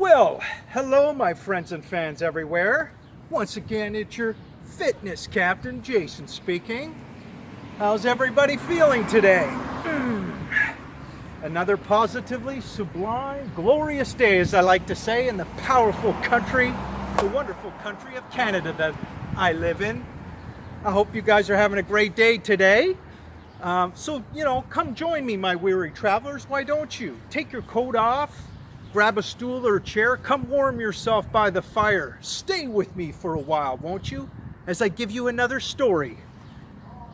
Well, hello my friends and fans everywhere. Once again, it's your fitness captain, Jason speaking. How's everybody feeling today? Another positively sublime, glorious day, as I like to say, in the powerful country, the wonderful country of Canada that I live in. I hope you guys are having a great day today. So, come join me, my weary travelers. Why don't you? Take your coat off, grab a stool or a chair, come warm yourself by the fire. Stay with me for a while, won't you? As I give you another story.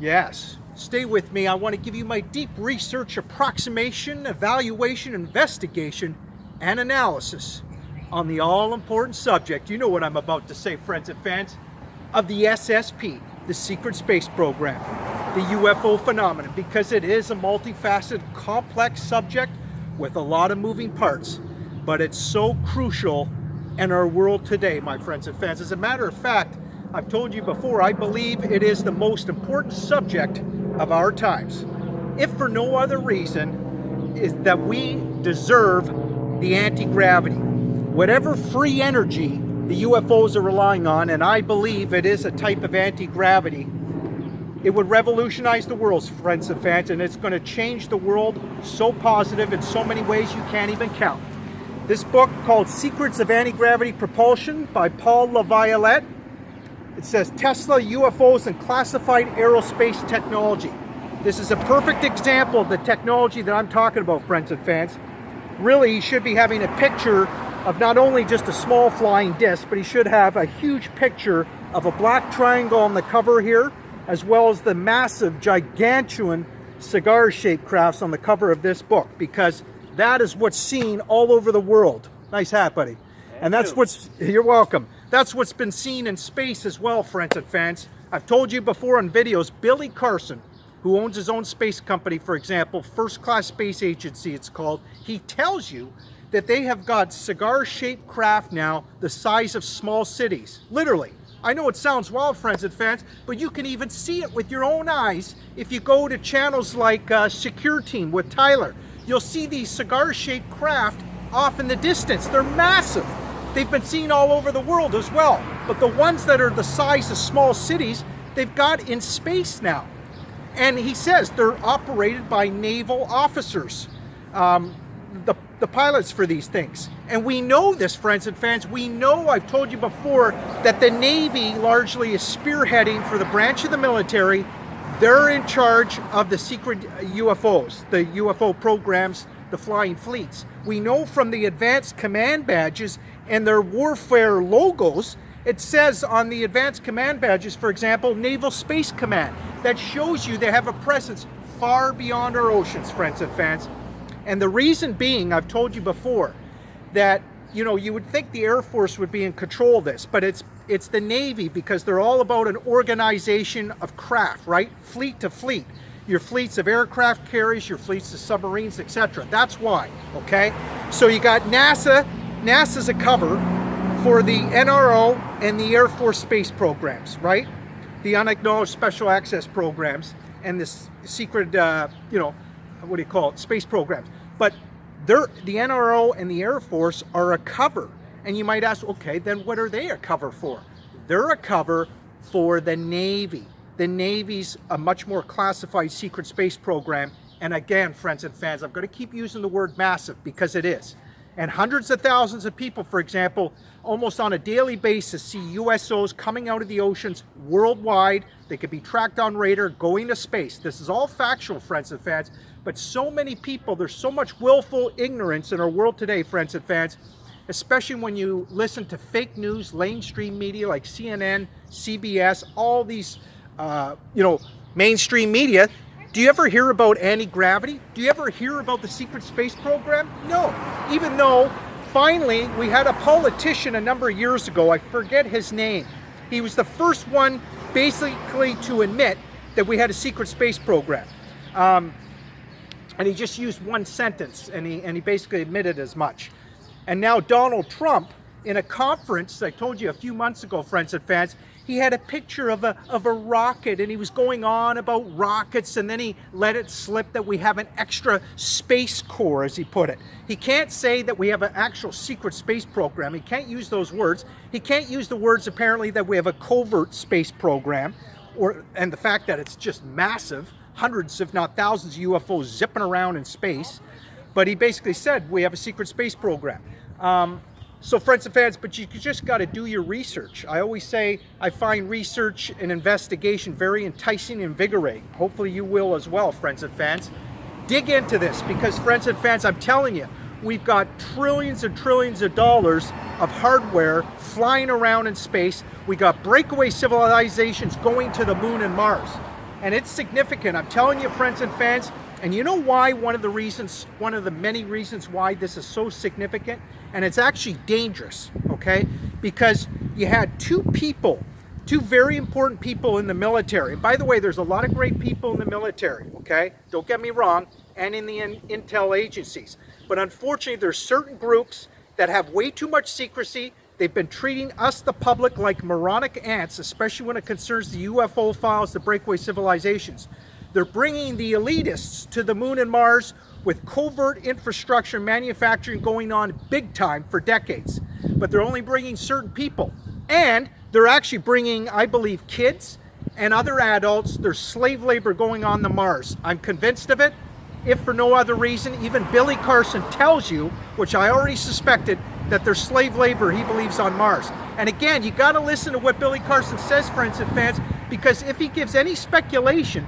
Yes, stay with me. I want to give you my deep research, approximation, evaluation, investigation, and analysis on the all-important subject, you know what I'm about to say, friends and fans, of the SSP, the Secret Space Program, the UFO phenomenon, because it is a multifaceted, complex subject with a lot of moving parts. But it's so crucial in our world today, my friends and fans. As a matter of fact, I've told you before, I believe it is the most important subject of our times. If for no other reason, is that we deserve the anti-gravity. Whatever free energy the UFOs are relying on, and I believe it is a type of anti-gravity, it would revolutionize the world, friends and fans, and it's going to change the world so positive in so many ways you can't even count. This book, called Secrets of Anti-Gravity Propulsion by Paul LaViolette, it says Tesla, UFOs, and classified aerospace technology. This is a perfect example of the technology that I'm talking about, friends and fans. Really, he should be having a picture of not only just a small flying disc, but he should have a huge picture of a black triangle on the cover here, as well as the massive, gigantuan cigar-shaped crafts on the cover of this book, because that is what's seen all over the world. Nice hat, buddy. And that's you're welcome. That's what's been seen in space as well, friends and fans. I've told you before on videos, Billy Carson, who owns his own space company, for example, First Class Space Agency it's called, he tells you that they have got cigar-shaped craft now the size of small cities. Literally. I know it sounds wild, friends and fans, but you can even see it with your own eyes if you go to channels like Secure Team with Tyler. You'll see these cigar-shaped craft off in the distance. They're massive. They've been seen all over the world as well. But the ones that are the size of small cities, they've got in space now. And he says they're operated by naval officers, the pilots for these things. And we know this, friends and fans. We know, I've told you before, that the Navy largely is spearheading for the branch of the military. They're in charge of the secret UFOs, the UFO programs, the flying fleets. We know from the advanced command badges and their warfare logos, it says on the advanced command badges, for example, Naval Space Command. That shows you they have a presence far beyond our oceans, friends and fans. And the reason being, I've told you before, that you would think the Air Force would be in control of this, but it's the Navy, because they're all about an organization of craft, right? Fleet to fleet. Your fleets of aircraft carriers, your fleets of submarines, etc. That's why, okay? So you got NASA. NASA's a cover for the NRO and the Air Force space programs, right? The unacknowledged special access programs and this secret, space programs. But the NRO and the Air Force are a cover. And you might ask, okay, then what are they a cover for? They're a cover for the Navy. The Navy's a much more classified secret space program. And again, friends and fans, I'm going to keep using the word massive because it is. And hundreds of thousands of people, for example, almost on a daily basis see USOs coming out of the oceans worldwide. They could be tracked on radar, going to space. This is all factual, friends and fans. But so many people, there's so much willful ignorance in our world today, friends and fans, especially when you listen to fake news, mainstream media like CNN, CBS, all these, mainstream media. Do you ever hear about anti-gravity? Do you ever hear about the secret space program? No. Even though finally we had a politician a number of years ago, I forget his name. He was the first one basically to admit that we had a secret space program. And he just used one sentence, and he basically admitted as much. And now Donald Trump, in a conference I told you a few months ago, friends and fans, he had a picture of a rocket, and he was going on about rockets, and then he let it slip that we have an extra space corps, as he put it. He can't say that we have an actual secret space program. He can't use those words. He can't use the words, apparently, that we have a covert space program, and the fact that it's just massive, hundreds if not thousands of UFOs zipping around in space. But he basically said we have a secret space program. So friends and fans, but you just got to do your research. I always say I find research and investigation very enticing and invigorating. Hopefully you will as well, friends and fans. Dig into this, because friends and fans, I'm telling you, we've got trillions and trillions of dollars of hardware flying around in space. We got breakaway civilizations going to the moon and Mars. And it's significant. I'm telling you, friends and fans. And you know why? One of the many reasons why this is so significant, and it's actually dangerous, okay? Because you had two very important people in the military. And by the way, there's a lot of great people in the military, okay? Don't get me wrong, and in the intel agencies. But unfortunately, there's certain groups that have way too much secrecy. They've been treating us, the public, like moronic ants, especially when it concerns the UFO files, the breakaway civilizations. They're bringing the elitists to the moon and Mars with covert infrastructure manufacturing going on big time for decades. But they're only bringing certain people. And they're actually bringing, I believe, kids and other adults. There's slave labor going on the Mars. I'm convinced of it. If for no other reason, even Billy Carson tells you, which I already suspected, that there's slave labor, he believes, on Mars. And again, you got to listen to what Billy Carson says, friends and fans, because if he gives any speculation,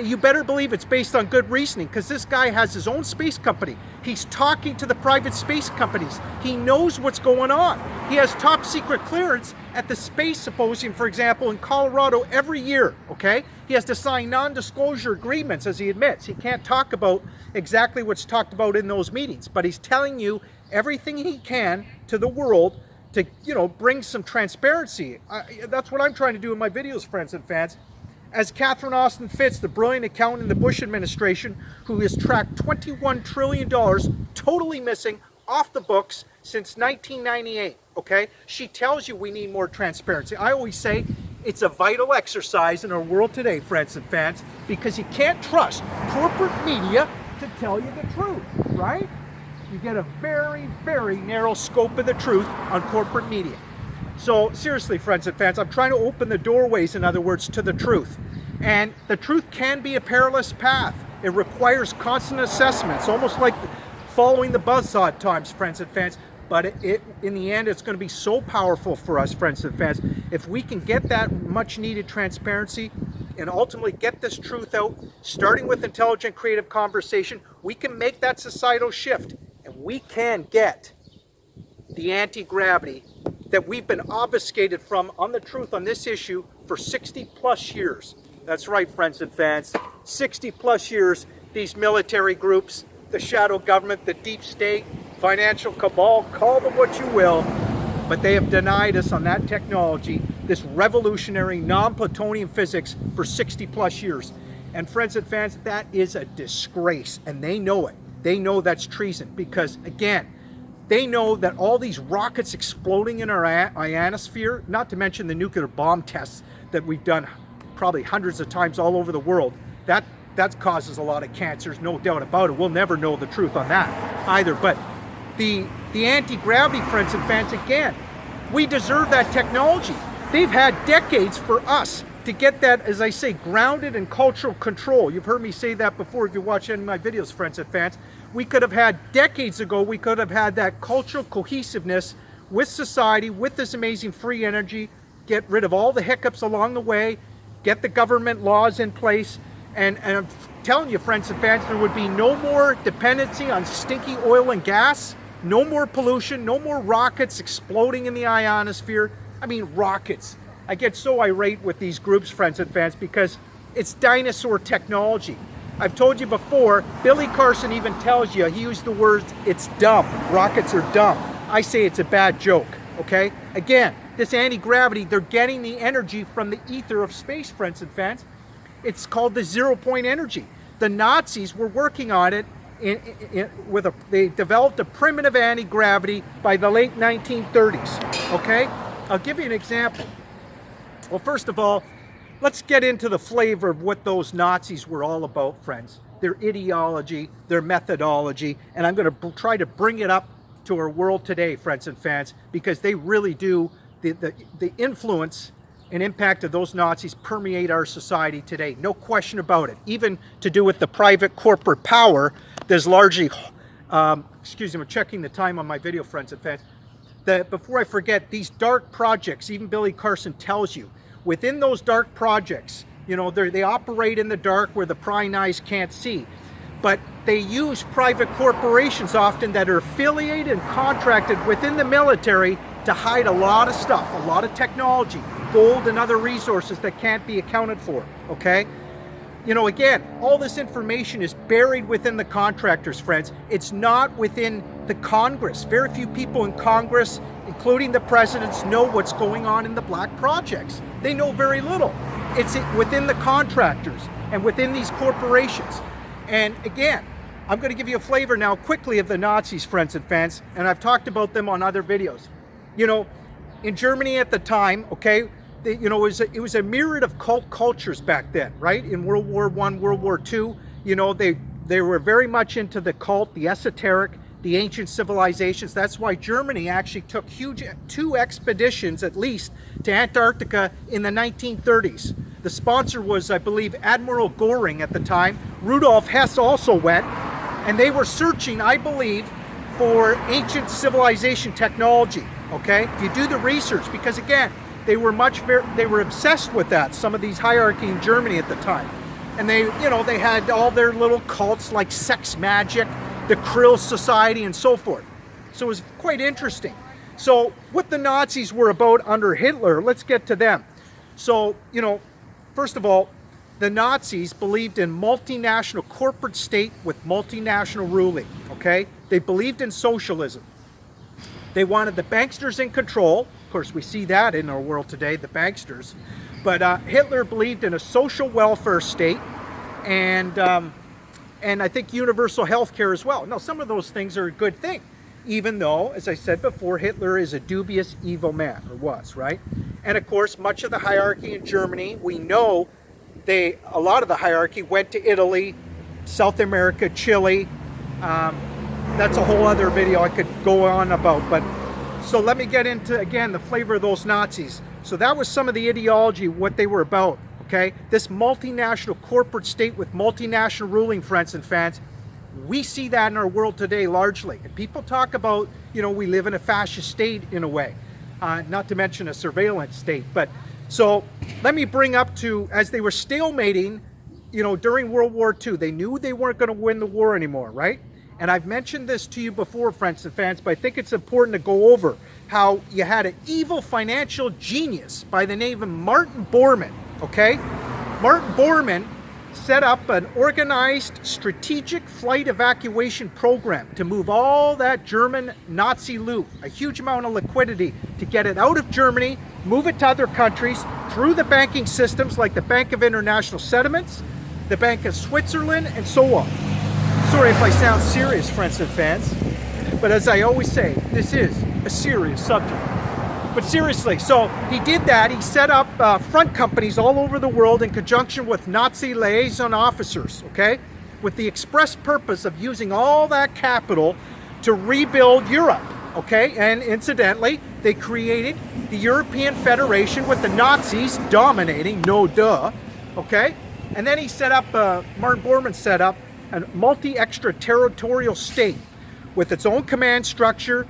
you better believe it's based on good reasoning, because this guy has his own space company. He's talking to the private space companies. He knows what's going on. He has top secret clearance at the Space Symposium, for example, in Colorado every year, okay? He has to sign non-disclosure agreements, as he admits. He can't talk about exactly what's talked about in those meetings, but he's telling you everything he can to the world to, bring some transparency. That's what I'm trying to do in my videos, friends and fans. As Catherine Austin Fitts, the brilliant accountant in the Bush administration, who has tracked $21 trillion totally missing off the books since 1998, okay? She tells you we need more transparency. I always say it's a vital exercise in our world today, friends and fans, because you can't trust corporate media to tell you the truth, right? You get a very, very narrow scope of the truth on corporate media. So seriously, friends and fans, I'm trying to open the doorways, in other words, to the truth. And the truth can be a perilous path. It requires constant assessment. It's almost like following the buzzsaw at times, friends and fans. But in the end, it's going to be so powerful for us, friends and fans. If we can get that much needed transparency and ultimately get this truth out, starting with intelligent, creative conversation, we can make that societal shift. And we can get the anti-gravity that we've been obfuscated from on the truth on this issue for 60 plus years. That's right, friends and fans. 60 plus years, these military groups, the shadow government, the deep state, financial cabal, call them what you will, but they have denied us on that technology, this revolutionary non-plutonium physics, for 60 plus years. And friends and fans, that is a disgrace, and they know it. They know that's treason, because again, they know that all these rockets exploding in our ionosphere, not to mention the nuclear bomb tests that we've done probably hundreds of times all over the world, that causes a lot of cancers, no doubt about it. We'll never know the truth on that either. But the anti-gravity, friends and fans, again, we deserve that technology. They've had decades for us to get that, as I say, grounded in cultural control. You've heard me say that before if you watch any of my videos, friends and fans. We could have had, decades ago, we could have had that cultural cohesiveness with society, with this amazing free energy, get rid of all the hiccups along the way, get the government laws in place, and I'm telling you, friends and fans, there would be no more dependency on stinky oil and gas, no more pollution, no more rockets exploding in the ionosphere. I mean, rockets. I get so irate with these groups, friends and fans, because it's dinosaur technology. I've told you before, Billy Carson even tells you, he used the words, it's dumb. Rockets are dumb. I say it's a bad joke, okay? Again, this anti-gravity, they're getting the energy from the ether of space, friends and fans. It's called the zero-point energy. The Nazis were working on it. They developed a primitive anti-gravity by the late 1930s, okay? I'll give you an example. Well, first of all, let's get into the flavor of what those Nazis were all about, friends. Their ideology, their methodology, and I'm going to try to bring it up to our world today, friends and fans, because they really do, the influence and impact of those Nazis permeate our society today. No question about it. Even to do with the private corporate power, there's largely, excuse me, I'm checking the time on my video, friends and fans. Before I forget, these dark projects, even Billy Carson tells you, within those dark projects, you know, they operate in the dark where the prying eyes can't see. But they use private corporations often that are affiliated and contracted within the military to hide a lot of stuff, a lot of technology, gold and other resources that can't be accounted for, okay? You know, again, all this information is buried within the contractors, friends. It's not within the Congress. Very few people in Congress, including the presidents, know what's going on in the black projects. They know very little. It's within the contractors and within these corporations. And again, I'm going to give you a flavor now quickly of the Nazis, friends and fans, and I've talked about them on other videos. You know, in Germany at the time, okay, you know, it was a myriad of cult cultures back then, right? In World War I, World War II, you know, they were very much into the cult, the esoteric, the ancient civilizations. That's why Germany actually took two expeditions, at least, to Antarctica in the 1930s. The sponsor was, I believe, Admiral Goring at the time. Rudolf Hess also went, and they were searching, I believe, for ancient civilization technology, okay? If you do the research, because again, they were obsessed with that, some of these hierarchy in Germany at the time. And they, you know, they had all their little cults like sex magic, the Krill Society, and so forth. So it was quite interesting. So what the Nazis were about under Hitler, let's get to them. So, you know, first of all, the Nazis believed in multinational corporate state with multinational ruling, okay? They believed in socialism. They wanted the banksters in control. Of course, we see that in our world today, the banksters. But Hitler believed in a social welfare state and I think universal health care as well. Now, some of those things are a good thing, even though, as I said before, Hitler is a dubious, evil man, or was, right? And of course, much of the hierarchy in Germany, we know a lot of the hierarchy went to Italy, South America, Chile. That's a whole other video I could go on about. But so let me get into, again, the flavor of those Nazis. So that was some of the ideology, what they were about, okay? This multinational corporate state with multinational ruling, friends and fans, we see that in our world today largely. And people talk about, you know, we live in a fascist state in a way, not to mention a surveillance state. But so let me bring up to, as they were stalemating, you know, during World War II, they knew they weren't going to win the war anymore, right? And I've mentioned this to you before, friends and fans, but I think it's important to go over how you had an evil financial genius by the name of Martin Bormann, okay? Martin Bormann set up an organized strategic flight evacuation program to move all that German Nazi loot, a huge amount of liquidity, to get it out of Germany, move it to other countries, through the banking systems like the Bank of International Settlements, the Bank of Switzerland, and so on. Sorry if I sound serious, friends and fans, but as I always say, this is a serious subject. But seriously, so he did that. He set up front companies all over the world in conjunction with Nazi liaison officers, okay? With the express purpose of using all that capital to rebuild Europe, okay? And incidentally, they created the European Federation with the Nazis dominating, no duh, okay? And then he set up, Martin Bormann set up a multi-extraterritorial state with its own command structure,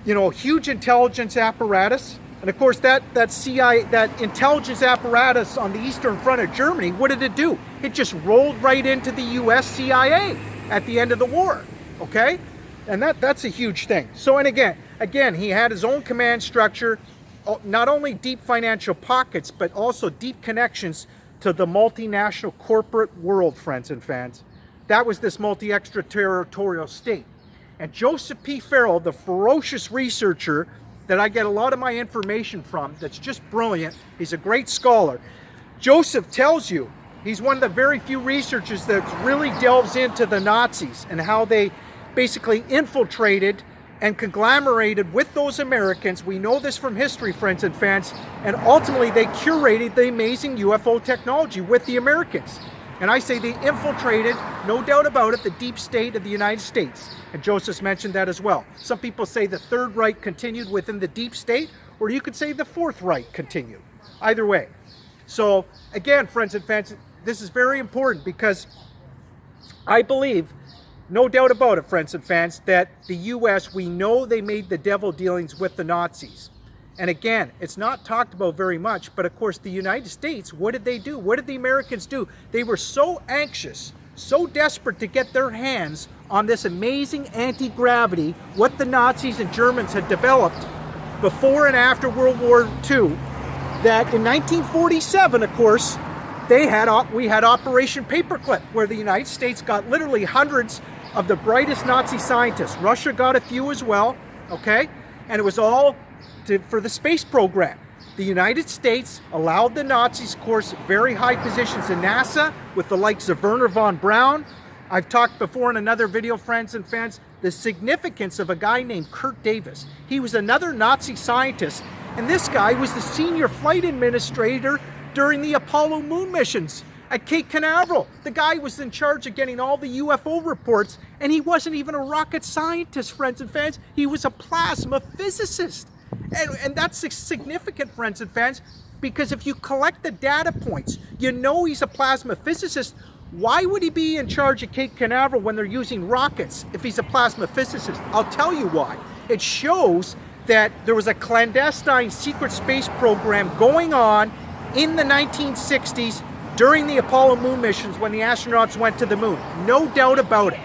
you know, huge intelligence apparatus. And of course, that intelligence apparatus on the eastern front of Germany, what did it do? It just rolled right into the US CIA at the end of the war, okay? And that's a huge thing. So, and again, he had his own command structure, not only deep financial pockets, but also deep connections to the multinational corporate world, friends and fans. That was this multi-extraterritorial state. And Joseph P. Farrell, the ferocious researcher that I get a lot of my information from, that's just brilliant, he's a great scholar. Joseph tells you, he's one of the very few researchers that really delves into the Nazis and how they basically infiltrated and conglomerated with those Americans. We know this from history, friends and fans, and ultimately they curated the amazing UFO technology with the Americans. And I say they infiltrated, no doubt about it, the deep state of the United States. And Joseph mentioned that as well. Some people say the Third Reich continued within the deep state, or you could say the Fourth Reich continued. Either way. So again, friends and fans, this is very important because I believe, no doubt about it, friends and fans, that the U.S., we know they made the devil dealings with the Nazis. And again, it's not talked about very much, but of course the United States, what did they do? What did the Americans do? They were so anxious, so desperate to get their hands on this amazing anti-gravity, what the Nazis and Germans had developed before and after World War II, that in 1947, of course, we had Operation Paperclip, where the United States got literally hundreds of the brightest Nazi scientists. Russia got a few as well, okay? And it was all for the space program. The United States allowed the Nazis, of course, very high positions in NASA with the likes of Wernher von Braun. I've talked before in another video, friends and fans, the significance of a guy named Kurt Davis. He was another Nazi scientist, and this guy was the senior flight administrator during the Apollo moon missions at Cape Canaveral. The guy was in charge of getting all the UFO reports, and he wasn't even a rocket scientist, friends and fans. He was a plasma physicist. And that's significant, friends and fans, because if you collect the data points, you know he's a plasma physicist. Why would he be in charge of Cape Canaveral when they're using rockets if he's a plasma physicist? I'll tell you why. It shows that there was a clandestine secret space program going on in the 1960s during the Apollo moon missions when the astronauts went to the moon. No doubt about it.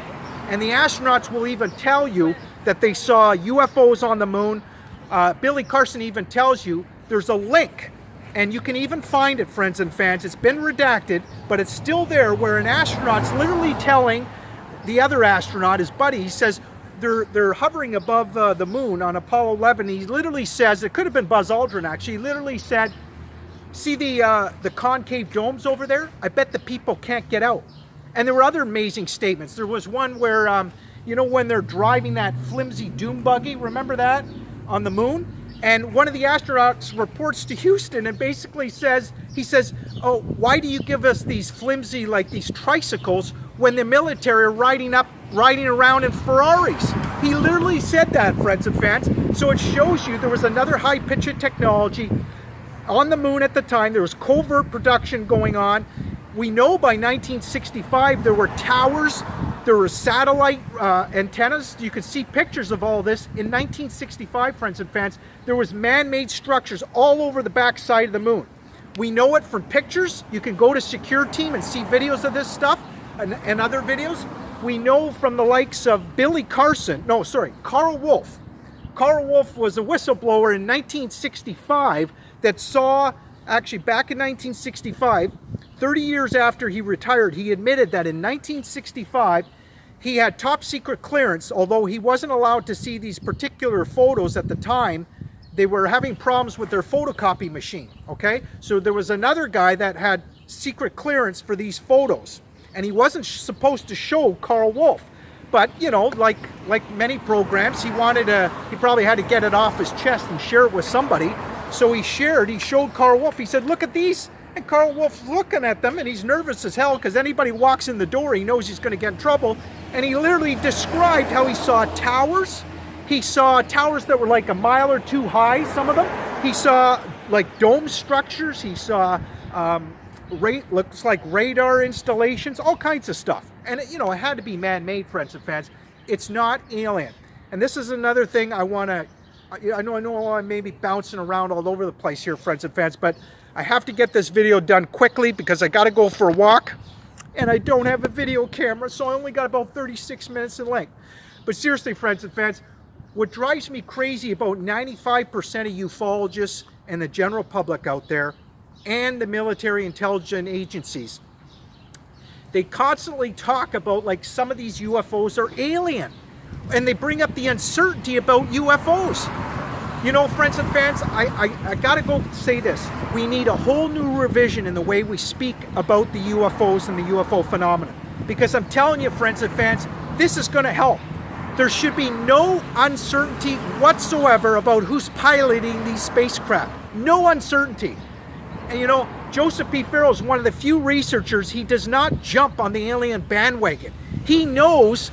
And the astronauts will even tell you that they saw UFOs on the moon. Billy Carson even tells you there's a link, and you can even find it, friends and fans. It's been redacted, but it's still there, where an astronaut's literally telling the other astronaut, his buddy, he says they're hovering above the moon on Apollo 11. He literally says, it could have been Buzz Aldrin actually, he literally said, see the concave domes over there? I bet the people can't get out. And there were other amazing statements. There was one where, you know, when they're driving that flimsy doom buggy, remember that? On the moon, and one of the astronauts reports to Houston and basically says, he says, oh, why do you give us these flimsy, like these tricycles, when the military are riding around in Ferraris? He literally said that, friends and fans. So it shows you there was another high pitch of technology on the moon at the time. There was covert production going on. We know by 1965 there were towers, there were satellite antennas. You can see pictures of all this. In 1965, friends and fans, there was man-made structures all over the backside of the moon. We know it from pictures. You can go to Secure Team and see videos of this stuff and other videos. We know from the likes of Carl Wolf. Carl Wolf was a whistleblower in 1965 that saw, actually back in 1965, 30 years after he retired, he admitted that in 1965, he had top secret clearance, although he wasn't allowed to see these particular photos at the time. They were having problems with their photocopy machine, okay? So there was another guy that had secret clearance for these photos, and he wasn't supposed to show Carl Wolf. But, you know, like many programs, he probably had to get it off his chest and share it with somebody. So he showed Carl Wolf. He said, look at these. And Carl Wolf's looking at them, and he's nervous as hell because anybody walks in the door, he knows he's going to get in trouble. And he literally described how he saw towers. He saw towers that were like a mile or two high, some of them. He saw like dome structures. He saw looks like radar installations, all kinds of stuff. And you know, it had to be man-made, friends and fans. It's not alien. And this is another thing I want to, I know I may be bouncing around all over the place here, friends and fans, but I have to get this video done quickly because I got to go for a walk and I don't have a video camera, so I only got about 36 minutes in length. But seriously, friends and fans, what drives me crazy about 95% of ufologists and the general public out there and the military intelligence agencies, they constantly talk about like some of these UFOs are alien, and they bring up the uncertainty about UFOs. You know, friends and fans, I gotta go say this. We need a whole new revision in the way we speak about the UFOs and the UFO phenomenon. Because I'm telling you, friends and fans, this is gonna help. There should be no uncertainty whatsoever about who's piloting these spacecraft. No uncertainty. And you know, Joseph P. Farrell is one of the few researchers, he does not jump on the alien bandwagon. He knows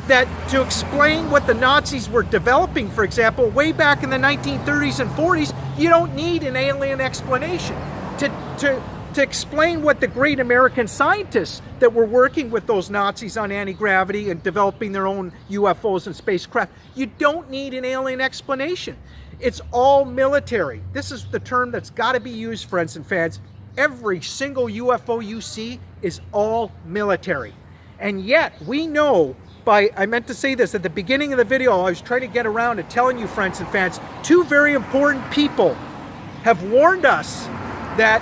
that to explain what the Nazis were developing, for example, way back in the 1930s and 40s, you don't need an alien explanation. To explain what the great American scientists that were working with those Nazis on anti-gravity and developing their own UFOs and spacecraft, you don't need an alien explanation. It's all military. This is the term that's got to be used, friends and fans. Every single UFO you see is all military. And yet, we know I meant to say this at the beginning of the video, I was trying to get around to telling you, friends and fans, two very important people have warned us that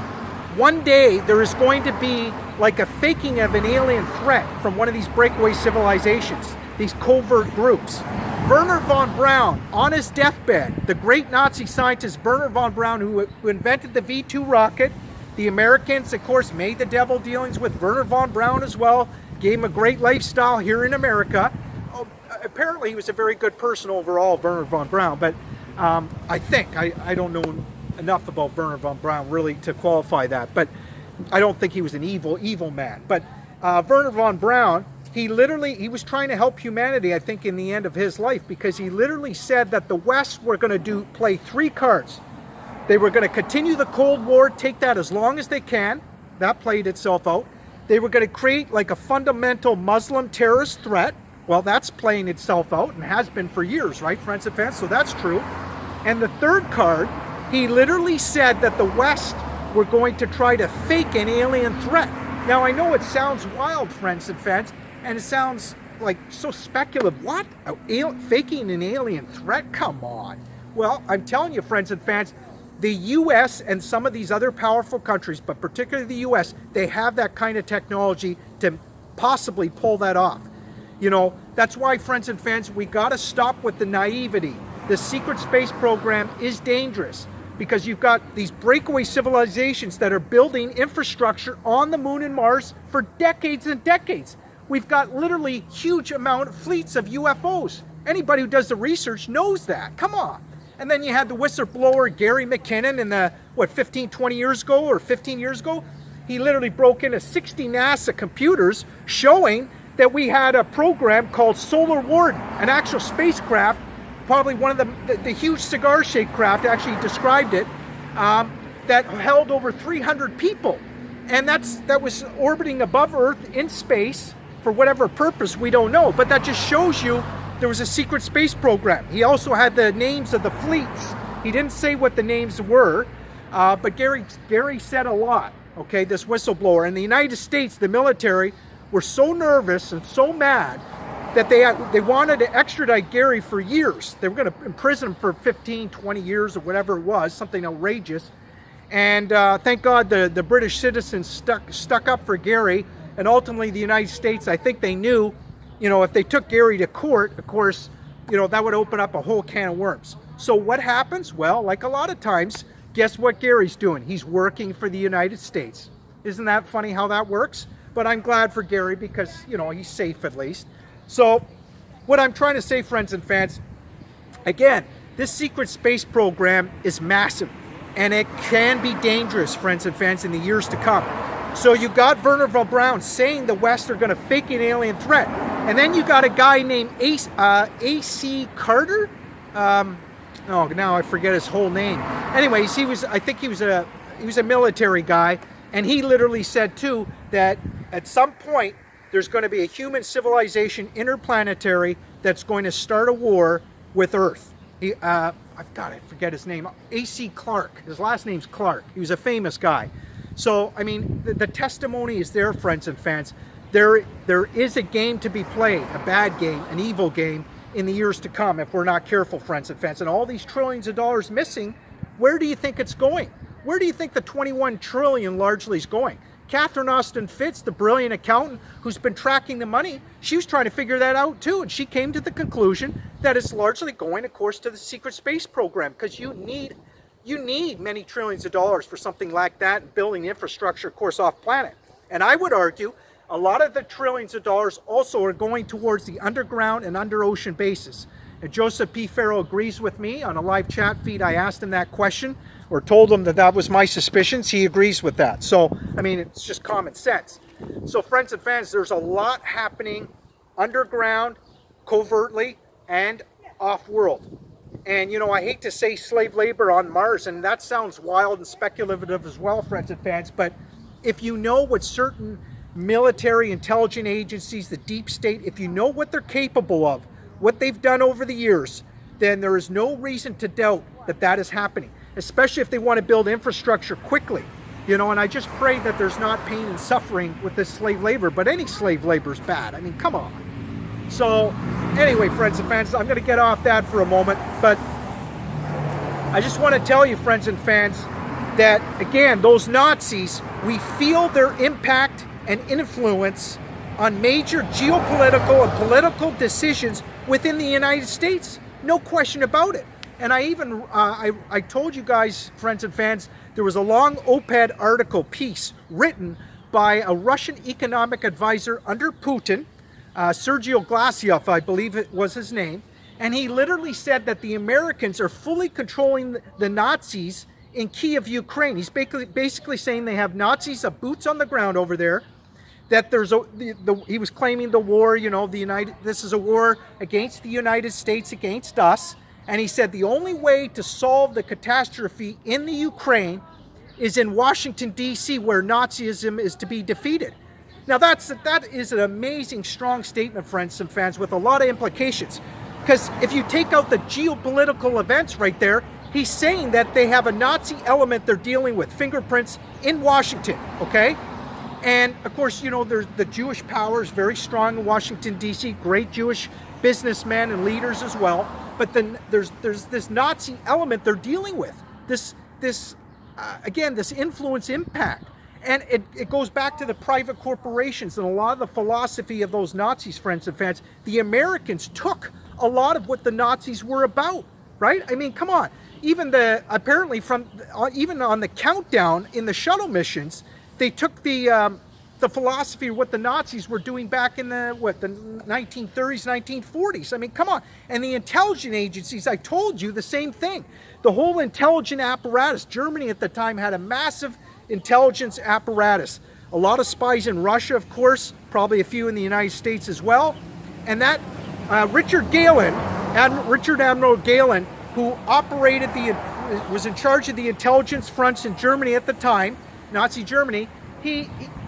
one day there is going to be like a faking of an alien threat from one of these breakaway civilizations, these covert groups. Wernher von Braun, on his deathbed, the great Nazi scientist Wernher von Braun, who invented the V-2 rocket. The Americans, of course, made the devil dealings with Wernher von Braun as well, gave him a great lifestyle here in America. Oh, apparently he was a very good person overall, Wernher von Braun, but I don't know enough about Wernher von Braun really to qualify that, but I don't think he was an evil man. But Wernher von Braun, he was trying to help humanity, I think, in the end of his life, because he literally said that the West were going to play three cards. They were going to continue the Cold War, take that as long as they can. That played itself out. They were going to create like a fundamental Muslim terrorist threat. Well, that's playing itself out and has been for years, right, friends and fans? So that's true. And the third card, he literally said that the West were going to try to fake an alien threat. Now, I know it sounds wild, friends and fans, and it sounds like so speculative. What? Faking an alien threat? Come on. Well, I'm telling you, friends and fans, the U.S. and some of these other powerful countries, but particularly the U.S., they have that kind of technology to possibly pull that off. You know, that's why, friends and fans, we got to stop with the naivety. The secret space program is dangerous because you've got these breakaway civilizations that are building infrastructure on the moon and Mars for decades and decades. We've got literally huge amount of fleets of UFOs. Anybody who does the research knows that. Come on. And then you had the whistleblower Gary McKinnon in the, 20 years ago or 15 years ago? He literally broke into 60 NASA computers showing that we had a program called Solar Warden, an actual spacecraft, probably one of the huge cigar shaped craft, actually described it, that held over 300 people. And that was orbiting above Earth in space for whatever purpose, we don't know. But that just shows you there was a secret space program. He also had the names of the fleets. He didn't say what the names were, but Gary said a lot, okay, this whistleblower. In the United States, the military were so nervous and so mad that they wanted to extradite Gary for years. They were going to imprison him for 15, 20 years or whatever it was, something outrageous. And thank God the British citizens stuck up for Gary, and ultimately the United States, I think they knew, if they took Gary to court, of course, that would open up a whole can of worms. So what happens? Well, like a lot of times, guess what Gary's doing? He's working for the United States. Isn't that funny how that works? But I'm glad for Gary because, he's safe at least. So what I'm trying to say, friends and fans, again, this secret space program is massive and it can be dangerous, friends and fans, in the years to come. So you got Wernher von Braun saying the West are going to fake an alien threat. And then you got a guy named A.C. Carter. Now I forget his whole name. Anyways, I think he was a military guy. And he literally said, too, that at some point, there's going to be a human civilization, interplanetary, that's going to start a war with Earth. I forget his name. A.C. Clarke. His last name's Clarke. He was a famous guy. So, I mean, the testimony is there, friends and fans. There is a game to be played, a bad game, an evil game, in the years to come if we're not careful, friends and fans. And all these trillions of dollars missing, where do you think it's going? Where do you think the 21 trillion largely is going? Catherine Austin Fitts, the brilliant accountant who's been tracking the money, she was trying to figure that out too. And she came to the conclusion that it's largely going, of course, to the secret space program, because you need many trillions of dollars for something like that, building infrastructure, of course, off planet. And I would argue a lot of the trillions of dollars also are going towards the underground and under ocean bases. And Joseph P. Farrell agrees with me. On a live chat feed, I asked him that question, or told him that that was my suspicions. He agrees with that. So, I mean, it's just common sense. So, friends and fans, there's a lot happening underground, covertly, and off-world. And, you know, I hate to say slave labor on Mars, and that sounds wild and speculative as well, friends and fans, but if you know what certain military intelligence agencies, the deep state, if you know what they're capable of, what they've done over the years, then there is no reason to doubt that that is happening, especially if they want to build infrastructure quickly. You know, and I just pray that there's not pain and suffering with this slave labor, but any slave labor is bad. I mean, come on. So, anyway, friends and fans, I'm going to get off that for a moment, but I just want to tell you, friends and fans, that, again, those Nazis, we feel their impact and influence on major geopolitical and political decisions within the United States. No question about it. And I even, I told you guys, friends and fans, there was a long op-ed article piece written by a Russian economic advisor under Putin, Sergio Glasyov, I believe it was his name. And he literally said that the Americans are fully controlling the Nazis in Kiev, Ukraine. He's basically saying they have Nazis, boots on the ground over there. That there's he was claiming the war, you know, this is a war against the United States, against us. And he said the only way to solve the catastrophe in the Ukraine is in Washington, D.C., where Nazism is to be defeated. Now that is an amazing, strong statement, friends and fans, with a lot of implications. Because if you take out the geopolitical events right there, he's saying that they have a Nazi element they're dealing with, fingerprints in Washington, okay? And of course, you know, there's the Jewish power is very strong in Washington, D.C., great Jewish businessmen and leaders as well. But then there's this Nazi element they're dealing with, this influence impact. And it goes back to the private corporations and a lot of the philosophy of those Nazis, friends and fans. The Americans took a lot of what the Nazis were about, right? I mean, come on. Even even on the countdown in the shuttle missions, they took the philosophy of what the Nazis were doing back in the 1930s, 1940s. I mean, come on. And the intelligence agencies, I told you the same thing. The whole intelligence apparatus. Germany at the time had a massive intelligence apparatus. A lot of spies in Russia, of course, probably a few in the United States as well. And that Richard Admiral Gehlen, who was in charge of the intelligence fronts in Germany at the time, Nazi Germany,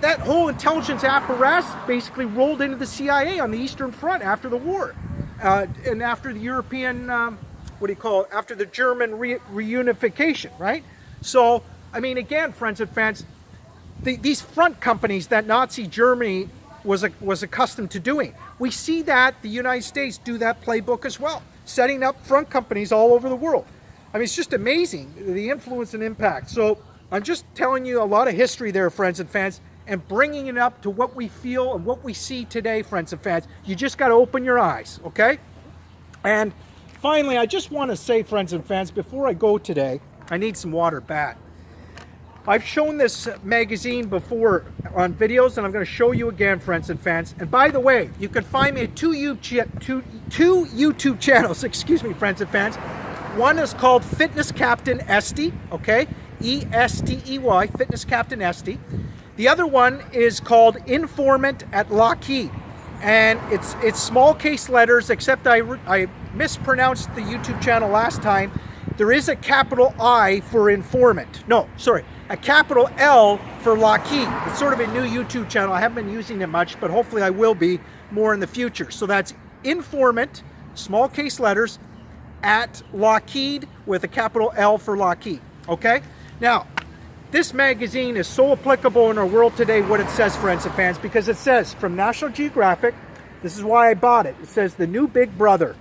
that whole intelligence apparatus basically rolled into the CIA on the Eastern Front after the war, and after the European, after the German reunification, right? So, I mean, again, friends and fans, these front companies that Nazi Germany was accustomed to doing, we see that the United States do that playbook as well, setting up front companies all over the world. I mean, it's just amazing, the influence and impact. So I'm just telling you a lot of history there, friends and fans, and bringing it up to what we feel and what we see today, friends and fans. You just got to open your eyes, okay? And finally, I just want to say, friends and fans, before I go today, I need some water bad. I've shown this magazine before on videos, and I'm going to show you again, friends and fans. And by the way, you can find me at two YouTube channels, excuse me, friends and fans. One is called Fitness Captain Esty, okay? E-S-T-E-Y, Fitness Captain Esty. The other one is called Informant at Lockheed. And it's small case letters, except I mispronounced the YouTube channel last time. There is a capital I for informant. No, sorry, a capital L for Lockheed. It's sort of a new YouTube channel. I haven't been using it much, but hopefully I will be more in the future. So that's Informant, small case letters, at Lockheed with a capital L for Lockheed, okay? Now, this magazine is so applicable in our world today, what it says, friends and fans, because it says from National Geographic, this is why I bought it, it says the new big brother.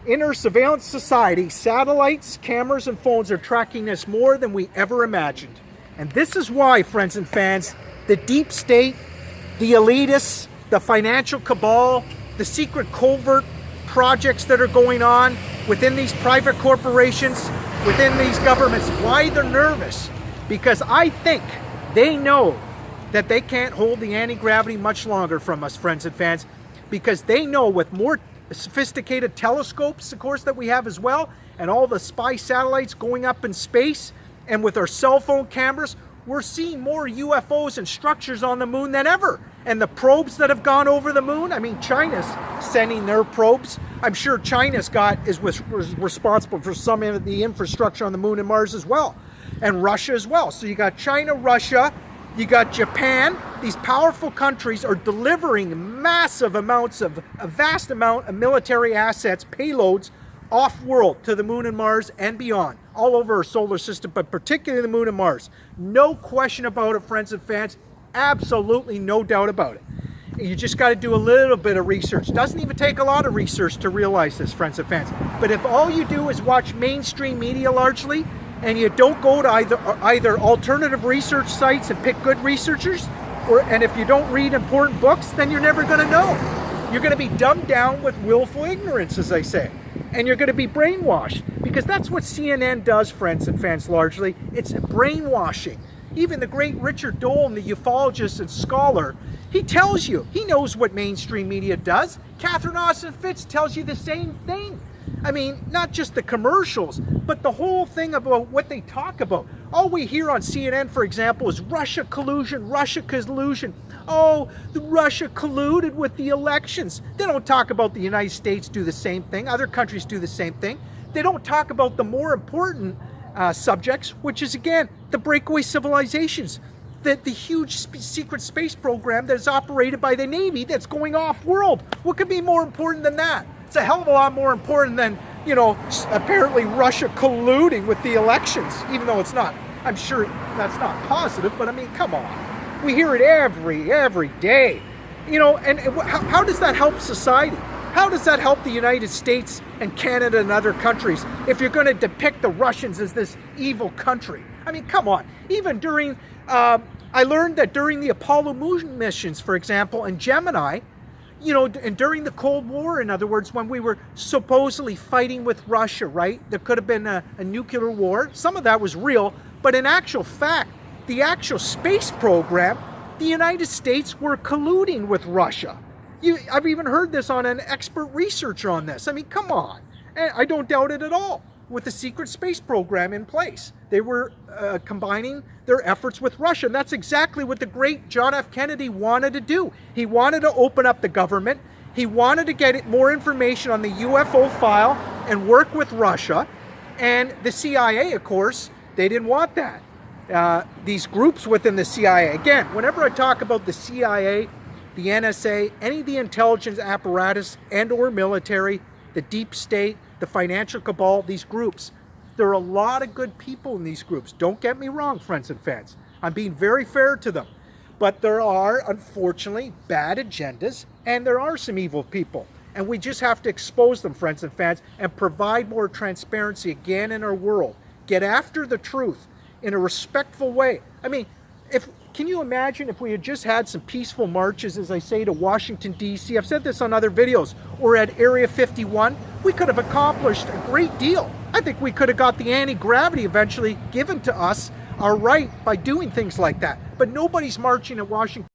In our surveillance society, satellites, cameras, and phones are tracking us more than we ever imagined. And this is why, friends and fans, the deep state, the elitists, the financial cabal, the secret covert projects that are going on within these private corporations, within these governments, why they're nervous. Because I think they know that they can't hold the anti-gravity much longer from us, friends and fans, because they know with more sophisticated telescopes, of course, that we have as well, and all the spy satellites going up in space, and with our cell phone cameras, we're seeing more UFOs and structures on the moon than ever. And the probes that have gone over the moon, I mean, China's sending their probes. I'm sure China's was responsible for some of the infrastructure on the moon and Mars as well, and Russia as well. So you got China, Russia, you got Japan. These powerful countries are delivering massive amounts of, a vast amount of military assets, payloads, off-world to the moon and Mars and beyond, all over our solar system, but particularly the moon and Mars. No question about it, friends and fans. Absolutely no doubt about it. You just got to do a little bit of research. Doesn't even take a lot of research to realize this, friends and fans. But if all you do is watch mainstream media largely, and you don't go to either alternative research sites and pick good researchers, and if you don't read important books, then you're never going to know. You're going to be dumbed down with willful ignorance, as I say. And you're going to be brainwashed, because that's what CNN does, friends and fans, largely. It's brainwashing. Even the great Richard Dolan, the ufologist and scholar, he tells you, he knows what mainstream media does. Catherine Austin Fitts tells you the same thing. I mean, not just the commercials, but the whole thing about what they talk about. All we hear on CNN, for example, is Russia collusion, Russia collusion. Oh, Russia colluded with the elections. They don't talk about the United States do the same thing. Other countries do the same thing. They don't talk about the more important subjects, which is, again, the breakaway civilizations. The huge secret space program that is operated by the Navy that's going off-world. What could be more important than that? It's a hell of a lot more important than, you know, apparently Russia colluding with the elections, even though it's not. I'm sure that's not positive, but I mean, come on. We hear it every day. You know, and how does that help society? How does that help the United States and Canada and other countries if you're going to depict the Russians as this evil country? I mean, come on. Even during, I learned that during the Apollo moon missions, for example, and Gemini, you know, and during the Cold War, in other words, when we were supposedly fighting with Russia, right? There could have been a nuclear war. Some of that was real, but in actual fact, the actual space program, the United States were colluding with Russia. I've even heard this on an expert researcher on this. I mean, come on. And I don't doubt it at all. With the secret space program in place, they were combining their efforts with Russia. And that's exactly what the great John F. Kennedy wanted to do. He wanted to open up the government. He wanted to get more information on the UFO file and work with Russia. And the CIA, of course, they didn't want that. These groups within the CIA, again, whenever I talk about the CIA, the NSA, any of the intelligence apparatus and or military, the deep state, the financial cabal, these groups, there are a lot of good people in these groups. Don't get me wrong, friends and fans. I'm being very fair to them. But there are, unfortunately, bad agendas, and there are some evil people. And we just have to expose them, friends and fans, and provide more transparency again in our world. Get after the truth in a respectful way. I mean, can you imagine if we had just had some peaceful marches, as I say, to Washington, D.C.? I've said this on other videos. Or at Area 51. We could have accomplished a great deal. I think we could have got the anti-gravity eventually given to us, our right, by doing things like that. But nobody's marching at Washington.